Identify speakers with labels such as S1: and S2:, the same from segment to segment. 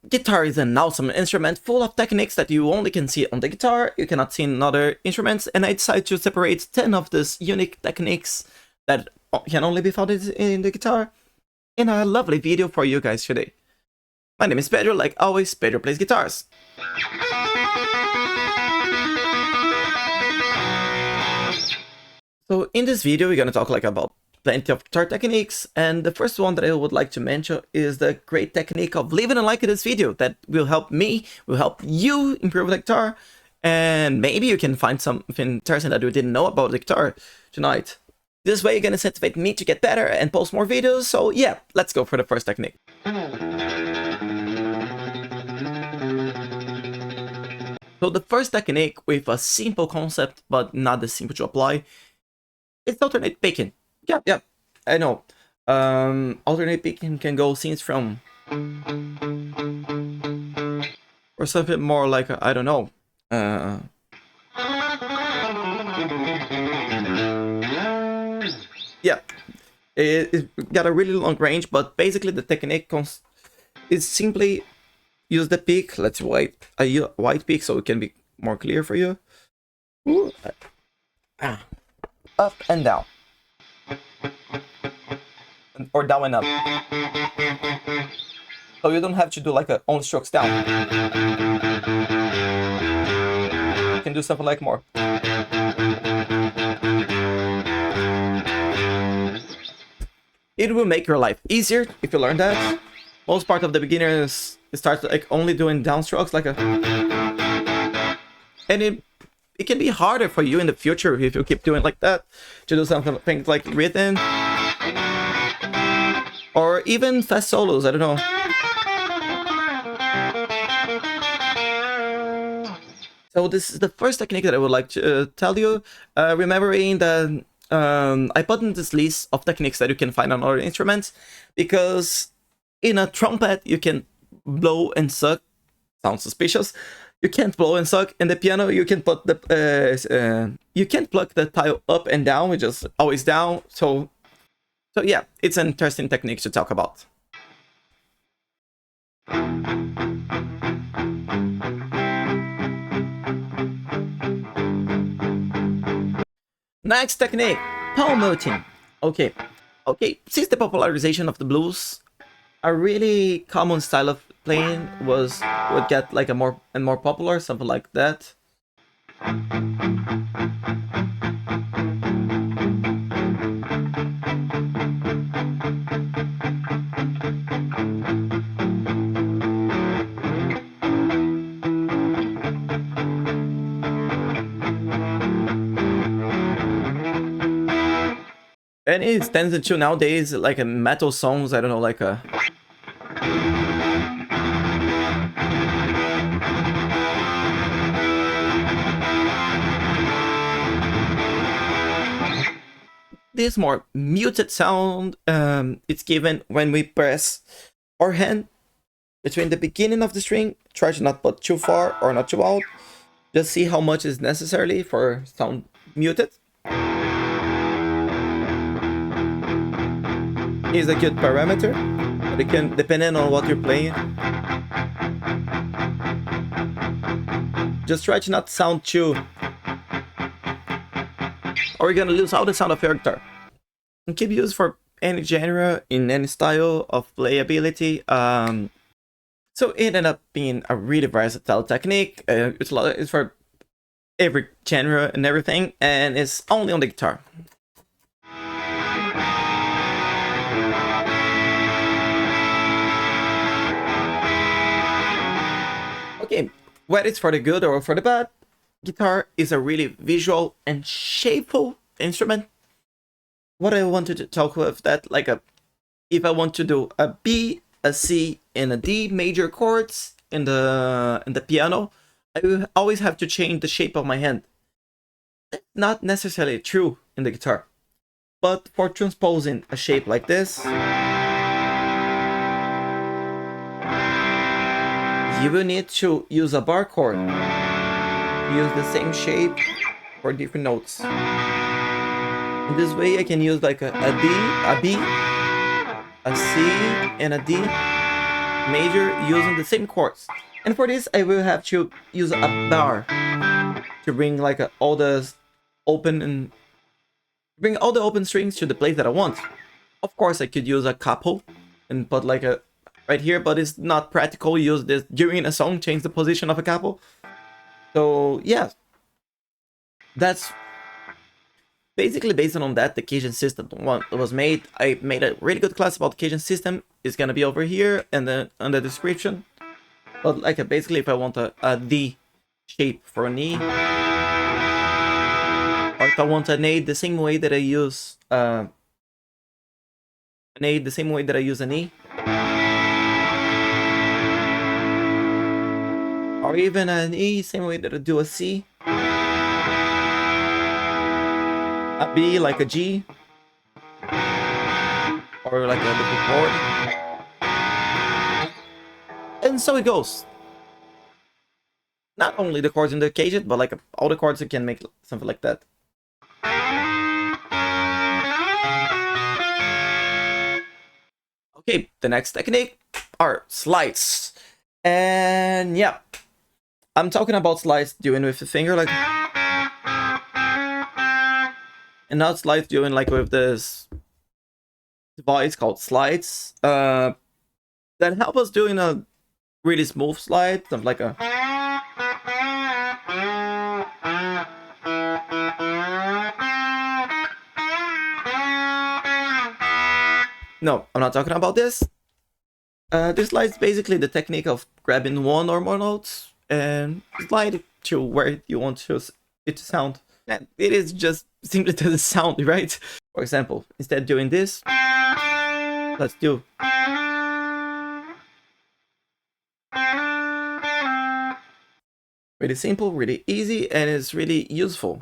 S1: Guitar is an awesome instrument full of techniques that you only can see on the guitar, you cannot see in other instruments, and I decided to separate 10 of these unique techniques that can only be found in the guitar in a lovely video for you guys today. My name is Pedro, like always, Pedro plays guitars. So in this video we're gonna talk about plenty of guitar techniques, and the first one that I would like to mention is the great technique of leaving a like in this video that will help me, will help you improve the guitar, and maybe you can find something interesting that you didn't know about the guitar tonight. This way you're gonna incentivize me to get better and post more videos, so yeah, let's go for the first technique. So the first technique with a simple concept but not as simple to apply, it's alternate picking. Yeah, I know. Alternate picking can go scenes from, or something more like, I don't know. Yeah, it got a really long range, but basically the technique is simply use the pick. Let's white pick so it can be more clear for you. Ooh. Up and down. Or down and up. So you don't have to do like a only strokes down. You can do something like more. It will make your life easier if you learn that. Most part of the beginners start like only doing downstrokes like a, and it can be harder for you in the future if you keep doing like that to do something like rhythm or even fast solos. I don't know. So this is the first technique that I would like to tell you. Remembering that I put in this list of techniques that you can find on other instruments, because in a trumpet you can blow and suck. Sounds suspicious. You can't blow and suck. In the piano you can put the you can't plug the tile up and down, which is always down. So yeah, it's an interesting technique to talk about. Next technique, palm muting. Okay, since the popularization of the blues, a really common style of playing would get like a more and more popular, something like that. And it stands into nowadays like a metal songs, I don't know, like a this more muted sound. It's given when we press our hand between the beginning of the string. Try to not put too far or not too out. Just see how much is necessary for sound muted. Is a good parameter, but it can depending on what you're playing. Just try to not sound too, or you're gonna lose all the sound of your guitar. It can be used for any genre, in any style of playability. So it ended up being a really versatile technique. It's for every genre and everything, and it's only on the guitar. Okay, whether it's for the good or for the bad, guitar is a really visual and shapeful instrument. What I wanted to talk with that, like if I want to do a B, a C, and a D major chords in the piano, I will always have to change the shape of my hand. That's not necessarily true in the guitar, but for transposing a shape like this, you will need to use a bar chord. Use the same shape for different notes. In this way I can use like a D, a B, a C, and a D. major using the same chords. And for this, I will have to use a bar to bring like all the open strings to the place that I want. Of course, I could use a couple and put like a right here, but it's not practical. Use this during a song, change the position of a couple. So yeah, that's basically based on that the Cajun system was made. I made a really good class about the Cajun system. It's gonna be over here and then on the description. But like basically, if I want a D shape for an E, or if I want an A the same way that I use an A the same way that I use an E, or even an E same way that I do a C, a B like a G, or like a little chord. And so it goes. Not only the chords in the Cajun, but like all the chords you can make something like that. Okay, the next technique are slides. And yeah, I'm talking about slides doing with the finger like, and not slides doing like with this device called slides that help us doing a really smooth slide, something like a no, I'm not talking about this. This slide is basically the technique of grabbing one or more notes and slide it to where you want it to sound. And it is just simply to the sound, right? For example, instead of doing this, let's do. Really simple, really easy, and it's really useful.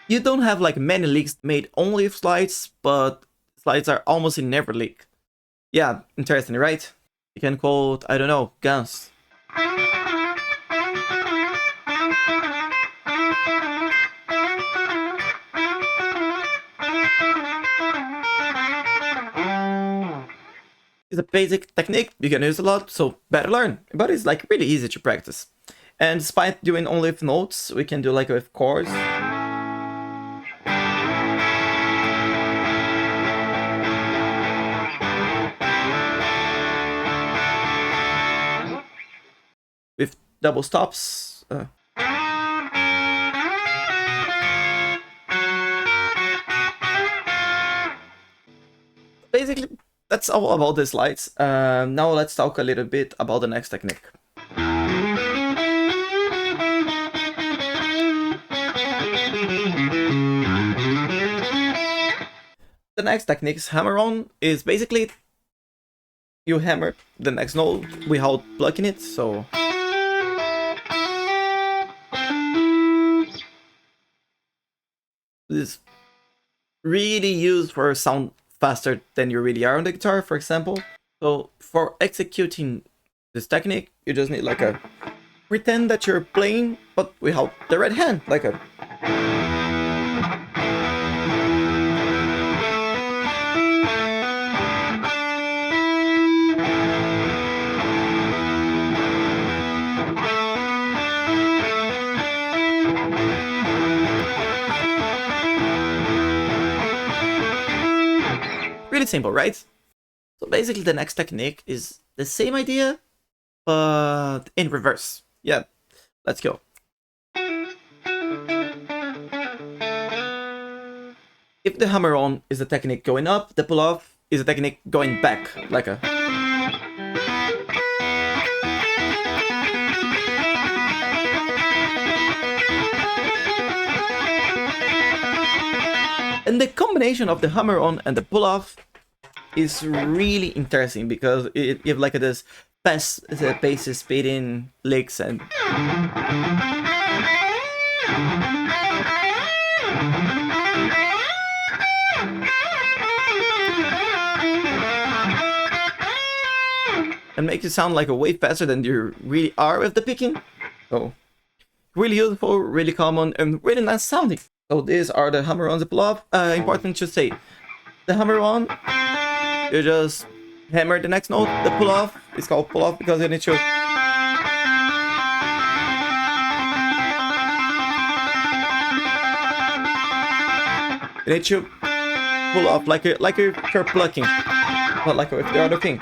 S1: You don't have like many licks made only with slides, but slides are almost in every lick. Yeah, interesting, right? You can quote, I don't know, Guns. It's a basic technique you can use a lot, so better learn. But it's like really easy to practice. And despite doing only with notes, we can do like with chords. With double stops. Basically, that's all about the slides. Now let's talk a little bit about the next technique. The next technique is hammer-on. Is basically you hammer the next note without plucking it, so this is really used for sound faster than you really are on the guitar, for example. So for executing this technique, you just need like a pretend that you're playing, but without the right hand, like a really simple, right? So basically the next technique is the same idea, but in reverse. Yeah, let's go. If the hammer-on is a technique going up, the pull-off is a technique going back, like a... And the combination of the hammer-on and the pull-off is really interesting because it gives like this fast pace speeding licks and make it sound like a way faster than you really are with the picking. So really useful, really common, and really nice sounding. So these are the hammer-ons, the pull-off. Important to say, the hammer-on, you just hammer the next note, the pull off. It's called pull off because you need to. You need to pull off like you're plucking, not like with the other thing.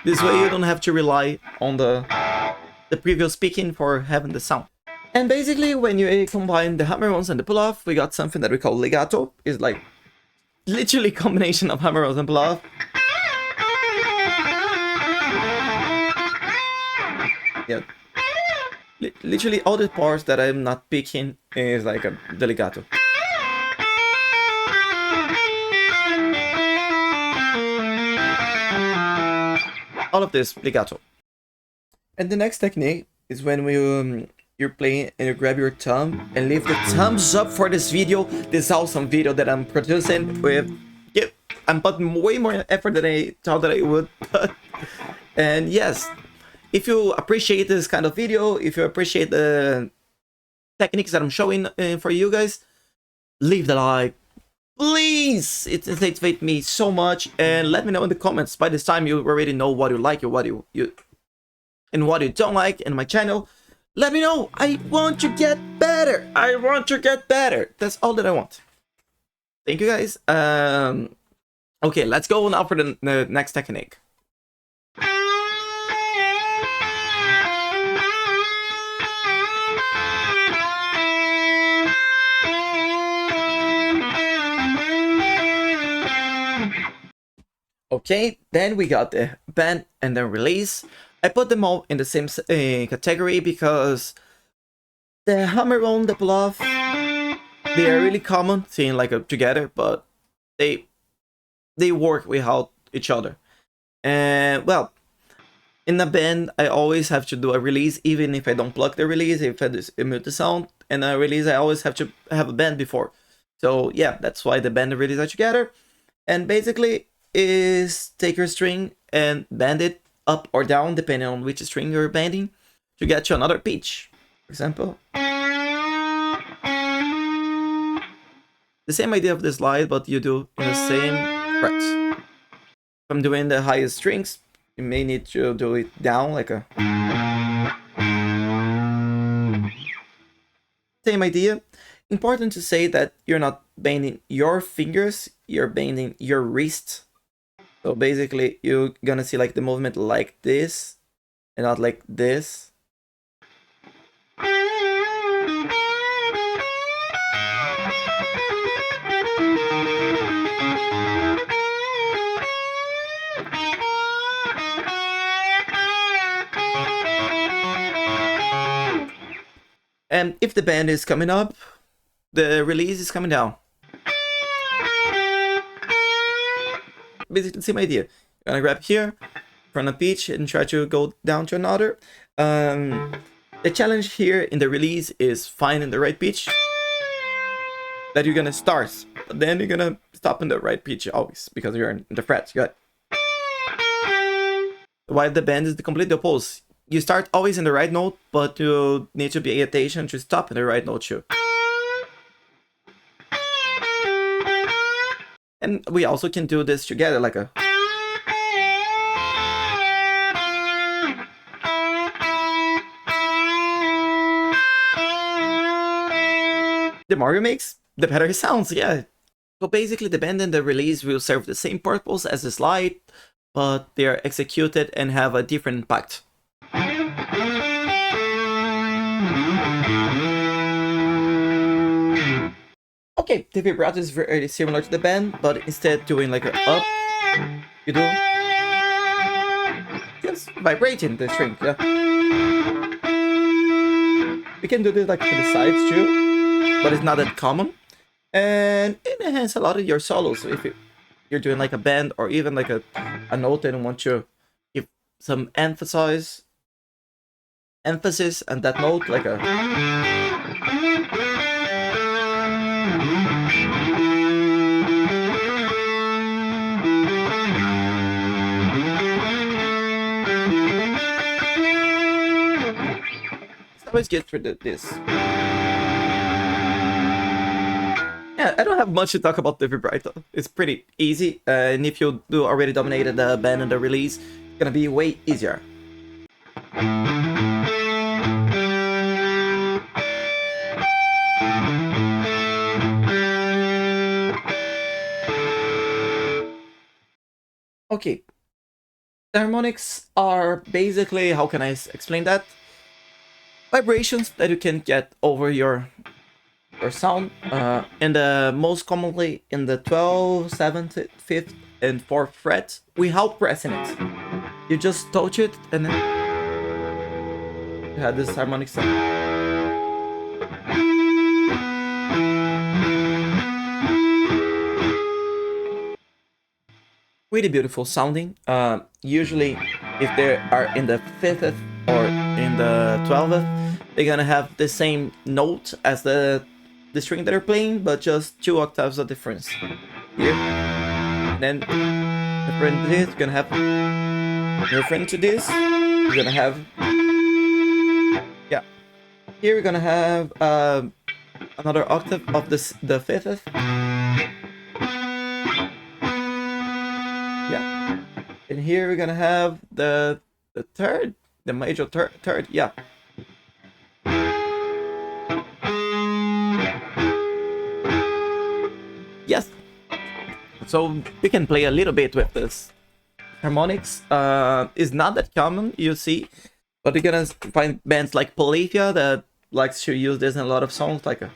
S1: This way you don't have to rely on the previous picking for having the sound. And basically when you combine the hammer-ons and the pull-off, we got something that we call legato. It's like literally combination of hammer-ons and pull-off. Yeah. Literally all the parts that I'm not picking is like the legato. All of this legato. And the next technique is when you're playing and you grab your thumb and leave the thumbs up for this video, this awesome video that I'm producing with. Yeah, I'm putting way more effort than I thought that I would put. And yes, if you appreciate this kind of video, if you appreciate the techniques that I'm showing for you guys, leave the like. Please, it motivates me so much, and let me know in the comments. By this time, you already know what you like and what you don't like in my channel. Let me know. I want to get better. I want to get better. That's all that I want. Thank you guys. Okay, let's go now for the next technique. Okay, then we got the bend and then release. I put them all in the same category because the hammer-on, the pull-off, they are really common, seeing like together, but they work without each other. And well, in a bend, I always have to do a release, even if I don't plug the release, if I just mute the sound, and a release, I always have to have a bend before. So yeah, that's why the bend and release are together. And basically, is take your string and bend it up or down depending on which string you're bending to get you another pitch. For example, the same idea of the slide, but you do in the same frets. If I'm doing the highest strings, you may need to do it down like a same idea. Important to say that you're not bending your fingers, you're bending your wrist. So basically, you're gonna see like the movement like this, and not like this. And if the bend is coming up, the release is coming down. Basically the same idea. You're gonna grab here from a pitch and try to go down to another. The challenge here in the release is finding the right pitch that you're gonna start, but then you're gonna stop in the right pitch always because you're in the frets. You got while the bend is the complete opposite. You start always in the right note, but you need to pay attention to stop in the right note too. And we also can do this together like a... The more you mix, the better it sounds, yeah. So basically the bend and the release will serve the same purpose as the slide, but they are executed and have a different impact. Okay, the vibrato is very similar to the bend, but instead doing like a up, you do just vibrating the string, yeah. You can do this like to the sides too, but it's not that common, and it enhances a lot of your solos. So if you're doing like a bend or even like a note and want to give some emphasis on that note, like a... always get through this. Yeah, I don't have much to talk about the vibrato. It's pretty easy, and if you do already dominated the band and the release, it's gonna be way easier. Okay, the harmonics are basically, how can I explain that? Vibrations that you can get over your sound, and most commonly in the 12th, 7th, 5th, and 4th fret without pressing it. You just touch it and then you have this harmonic sound. Really beautiful sounding. Usually, if they are in the 5th or in the 12th, they're gonna have the same note as the string that they're playing, but just 2 octaves of difference. Here, and then referring to this, you're gonna have referring to this. You're gonna have here. We're gonna have another octave of the 5th. Yeah, and here we're gonna have the third, the major third. Yeah. Yes. So we can play a little bit with this. Harmonics is not that common, you see, but you're gonna find bands like Polyphia that likes to use this in a lot of songs, like a...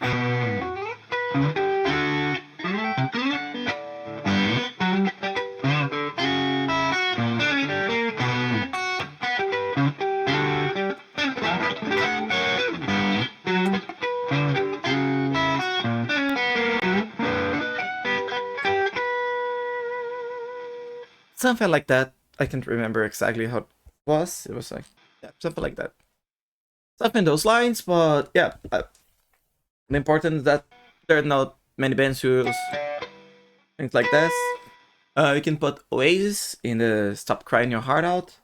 S1: something like that. I can't remember exactly how it was. It was like, yeah, something like that. Something in those lines, but yeah, the important is that there are not many bands who use things like this. You can put Oasis in the Stop Crying Your Heart Out.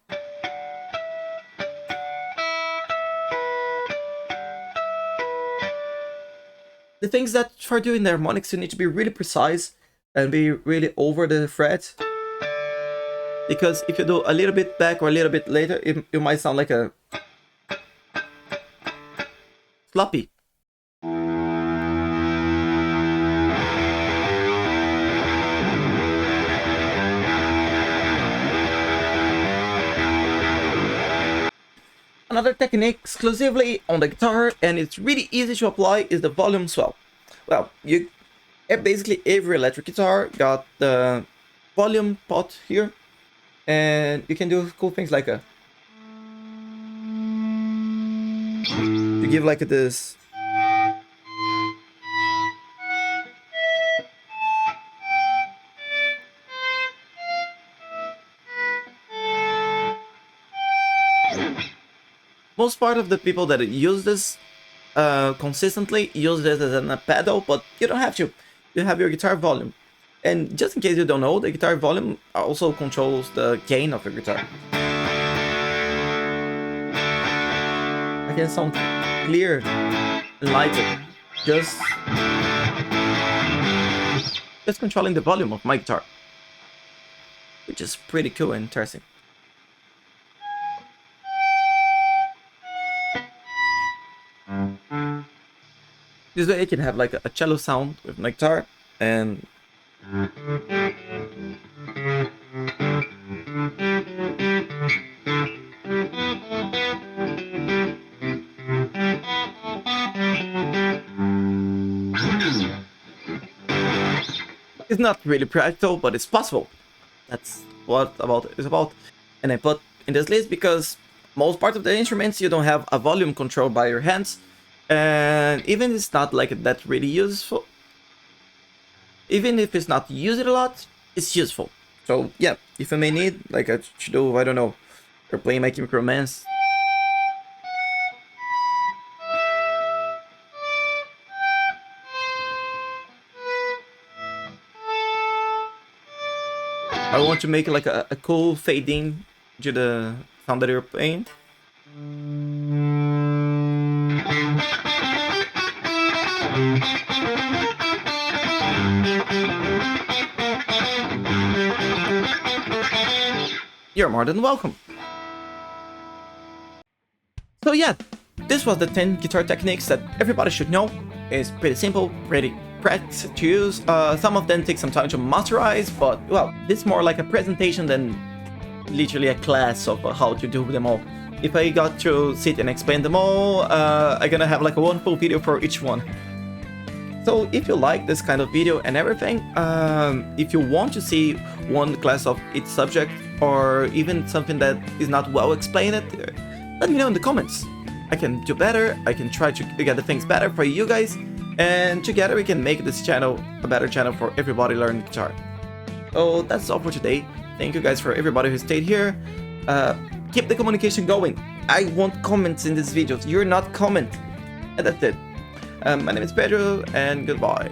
S1: The things that for doing the harmonics, you need to be really precise and be really over the fret. Because if you do a little bit back or a little bit later, it might sound like a sloppy. Another technique exclusively on the guitar, and it's really easy to apply, is the volume swell. Well, basically every electric guitar got the volume pot here, and you can do cool things like you give like this. Most part of the people that use this consistently use this as a pedal, but you don't have to. You have your guitar volume. And just in case you don't know, the guitar volume also controls the gain of your guitar. I can sound clear and lighter, just controlling the volume of my guitar, which is pretty cool and interesting. This way I can have like a cello sound with my guitar, and it's not really practical, but it's possible. That's what it's about. And I put in this list because most part of the instruments you don't have a volume control by your hands, and even if it's not like that really useful, even if it's not used a lot, it's useful. So yeah, if you may need, like I should do, I don't know, you're playing My Chemical Romance. I want to make like a cool fading to the sound that you're playing. You're more than welcome. So yeah, this was the 10 guitar techniques that everybody should know. It's pretty simple, pretty practice to use. Some of them take some time to masterize, but well, this is more like a presentation than literally a class of how to do them all. If I got to sit and explain them all, I'm gonna have like a one full video for each one. So if you like this kind of video and everything, if you want to see one class of each subject, or even something that is not well explained, let me know in the comments. I can do better, I can try to get the things better for you guys, and together we can make this channel a better channel for everybody learning guitar. So that's all for today. Thank you guys for everybody who stayed here. Keep the communication going. I want comments in these videos. You're not comment. And that's it. My name is Pedro, and goodbye.